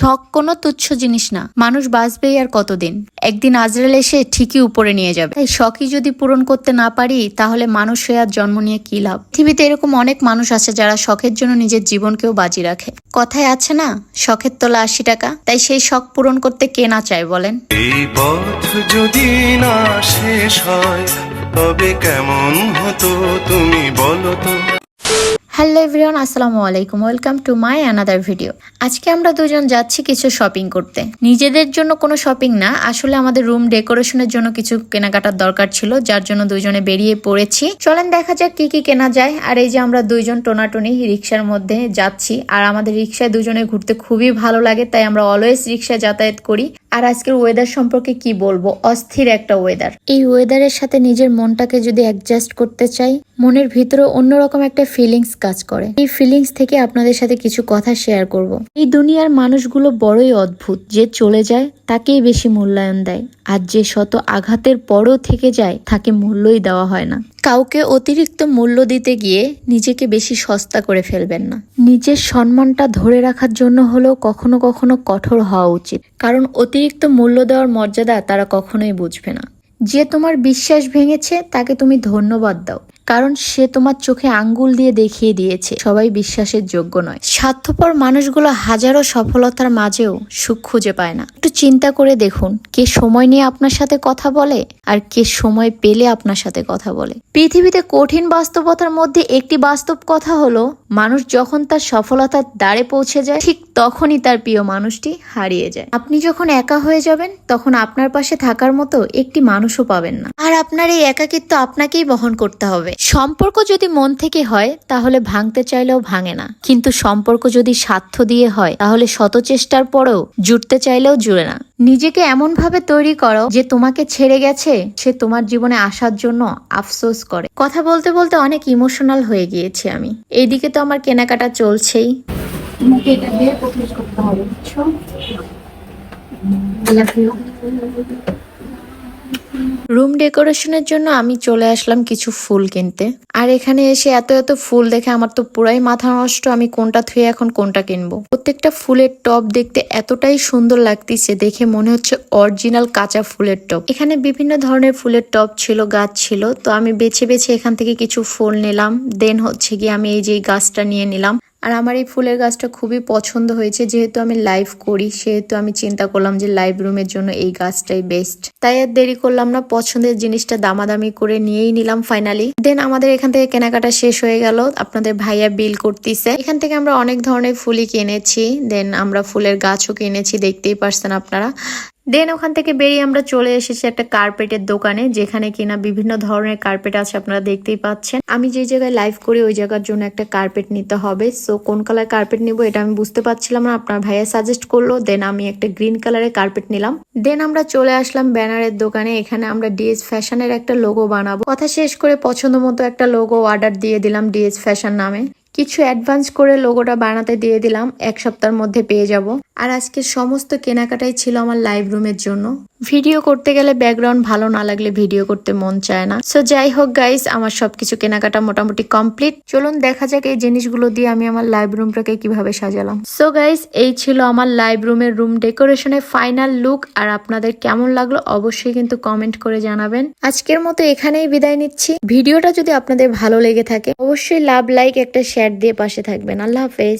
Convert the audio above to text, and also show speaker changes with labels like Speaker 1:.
Speaker 1: শখ কোনো তুচ্ছ জিনিস না। মানুষ বাঁচবেই আর কতদিন, একদিন আজরাল এসে ঠিকই উপরে নিয়ে যাবে। তাই শখই যদি পূরণ করতে না পারি তাহলে মানুষ হয়ে আর জন্ম নিয়ে কি লাভ। পৃথিবীতে এরকম অনেক মানুষ আছে যারা শখের জন্য নিজের জীবনকেও বাজি রাখে। কথায় আছে না, শখের তোলা 80 টাকা। তাই সেই শখ পূরণ করতে কে না চায় বলেন।
Speaker 2: এই পথ যদি না শেষ হয় তবে কেমন হতো তুমি বলো তো।
Speaker 1: হ্যালো এভরিওয়ান, আসসালামু আলাইকুম, welcome to my another video. আজকে আমরা দুজন যাচ্ছি কিছু শপিং করতে। নিজেদের জন্য কোনো শপিং না, আসলে আমাদের রুম ডেকোরেশনের জন্য কিছু কেনাকাটার দরকার ছিল, যার জন্য দুজনে বেরিয়ে পড়েছি। চলেন দেখা যাক কি কি কেনা যায়। আর এই যে আমরা দুইজন টোনাটুনি রিক্সার মধ্যে যাচ্ছি, আর আমাদের রিক্সায় দুজনে ঘুরতে খুবই ভালো লাগে, তাই আমরা অলওয়েজ রিক্সায় যাতায়াত করি। আর আজকের ওয়েদার সম্পর্কে কি বলবো, অস্থির একটা ওয়েদার। এই ওয়েদারের সাথে নিজের মনটাকে যদি অ্যাডজাস্ট করতে চাই, মনের ভিতরে অন্যরকম একটা ফিলিংস কাজ করে। এই ফিলিংস থেকে আপনাদের সাথে কিছু কথা শেয়ার করব। এই দুনিয়ার মানুষগুলো বড়ই অদ্ভুত, যে চলে যায় তাকেই বেশি মূল্যায়ন দেয়, আর যে শত আঘাতের পরও থেকে যায় তাকে মূল্যই দেওয়া হয় না। কাউকে অতিরিক্ত মূল্য দিতে গিয়ে নিজেকে বেশি সস্তা করে ফেলবেন না। নিজের সম্মানটা ধরে রাখার জন্য হলেও কখনো কখনো কঠোর হওয়া উচিত, কারণ অতিরিক্ত মূল্য দেওয়ার মর্যাদা তারা কখনোই বুঝবে না। যে তোমার বিশ্বাস ভেঙেছে তাকে তুমি ধন্যবাদ দাও, কারণ সে তোমার চোখে আঙ্গুল দিয়ে দেখিয়ে দিয়েছে সবাই বিশ্বাসের যোগ্য নয়। স্বার্থপর মানুষগুলো হাজারো সফলতার মাঝেও সুখ খুঁজে পায় না। একটু চিন্তা করে দেখুন, কে সময় নিয়ে আপনার সাথে কথা বলে আর কে সময় পেলে আপনার সাথে কথা বলে। পৃথিবীতে কঠিন বাস্তবতার মধ্যে একটি বাস্তব কথা হলো, মানুষ যখন তার সফলতার দ্বারে পৌঁছে যায়, ঠিক তখনই তার প্রিয় মানুষটি হারিয়ে যায়। আপনি যখন একা হয়ে যাবেন, তখন আপনার পাশে থাকার মতো একটি মানুষও পাবেন না, আর আপনার এই একাকিত্ব আপনাকেই বহন করতে হবে। সম্পর্ক যদি মন থেকে হয় তাহলে ভাঙতে চাইলেও ভাঙে না, কিন্তু সম্পর্ক যদি স্বার্থ দিয়ে হয় তাহলে শত চেষ্টার পরেও জুড়তে চাইলেও জুড়ে না। নিজেকে এমন ভাবে তৈরি করো যে তোমাকে ছেড়ে গেছে সে তোমার জীবনে আসার জন্য আফসোস করে। কথা বলতে বলতে অনেক ইমোশনাল হয়ে গিয়েছি আমি। এইদিকে তো আমার কেনাকাটা চলছেই। তোমাকে এটা দিয়ে প্রপোজ করতে হবে, বুঝছো? রুম ডেকোরেশনের জন্য আমি চলে আসলাম কিছু ফুল কিনতে। আর এখানে এসে এত এত ফুল দেখে আমার তো পুরাই মাথা নষ্ট, আমি কোনটা থুয়ে এখন কোনটা কিনবো। প্রত্যেকটা ফুলের টব দেখতে এতটাই সুন্দর লাগতেছে, দেখে মনে হচ্ছে অরিজিনাল কাঁচা ফুলের টব। এখানে বিভিন্ন ধরনের ফুলের টব ছিল, গাছ ছিল, তো আমি বেছে বেছে এখান থেকে কিছু ফুল নিলাম। দেন হচ্ছে গিয়ে আমি এই যে গাছটা নিয়ে নিলাম। আর আমার এই ফুলের গাছটা খুবই পছন্দ হয়েছে, যেহেতু আমি লাইভ করি সেহেতু আমি চিন্তা করলাম যে লাইভ রুমের জন্য এই গাছটাই বেস্ট। তাই আর দেরি করলাম না, পছন্দের জিনিসটা দামাদামি করে নিয়েই নিলাম ফাইনালি। দেন আমাদের এখান থেকে কেনাকাটা শেষ হয়ে গেল, আপনাদের ভাইয়া বিল করতেছে। এখান থেকে আমরা অনেক ধরনের ফুলই কিনেছি, দেন আমরা ফুলের গাছও কিনেছি, দেখতেই পারছেন আপনারা। দেন ওখান থেকে বেরিয়ে আমরা চলে এসেছি একটা কার্পেটের দোকানে, যেখানে কিনা বিভিন্ন ধরনের কার্পেট আছে, আপনারা দেখতেই পাচ্ছেন। আমি যে জায়গায় লাইভ করি ওই জায়গার জন্য একটা কার্পেট নিতে হবে, সো কোন কালার কার্পেট নিব এটা আমি বুঝতে পারছিলাম না, আপনার ভাইয়া সাজেস্ট করলো। দেন আমি একটা গ্রিন কালারের কার্পেট নিলাম। দেন আমরা চলে আসলাম ব্যানারের দোকানে। এখানে আমরা ডিএস ফ্যাশনের একটা লোগো বানাবো। কথা শেষ করে পছন্দ মতো একটা লোগো অর্ডার দিয়ে দিলাম ডিএস ফ্যাশন নামে। কিছু অ্যাডভান্স করে লোগোটা বানাতে দিয়ে দিলাম, 1 সপ্তাহের মধ্যে পেয়ে যাব। আর আজকে সমস্ত কেনাকাটাই ছিল আমার লাইভ রুমের জন্য। ভিডিও করতে গেলে ব্যাকগ্রাউন্ড ভালো না লাগলে ভিডিও করতে মন চায় না। সো যাই হোক গাইস, আমার সবকিছু কেনাকাটা মোটামুটি কমপ্লিট। চলুন দেখা যাক এই জিনিসগুলো দিয়ে আমি আমার লাইভ রুমটাকে কিভাবে সাজালাম। সো গাইস, এই ছিল আমার লাইভ রুমের রুম ডেকোরেশনের ফাইনাল লুক। আর আপনাদের কেমন লাগলো অবশ্যই কিন্তু কমেন্ট করে জানাবেন। আজকের মতো এখানেই বিদায় নিচ্ছি। ভিডিওটা যদি আপনাদের ভালো লেগে থাকে অবশ্যই লাভ, লাইক, একটা শেয়ার দিয়ে পাশে থাকবেন। আল্লাহ হাফেজ।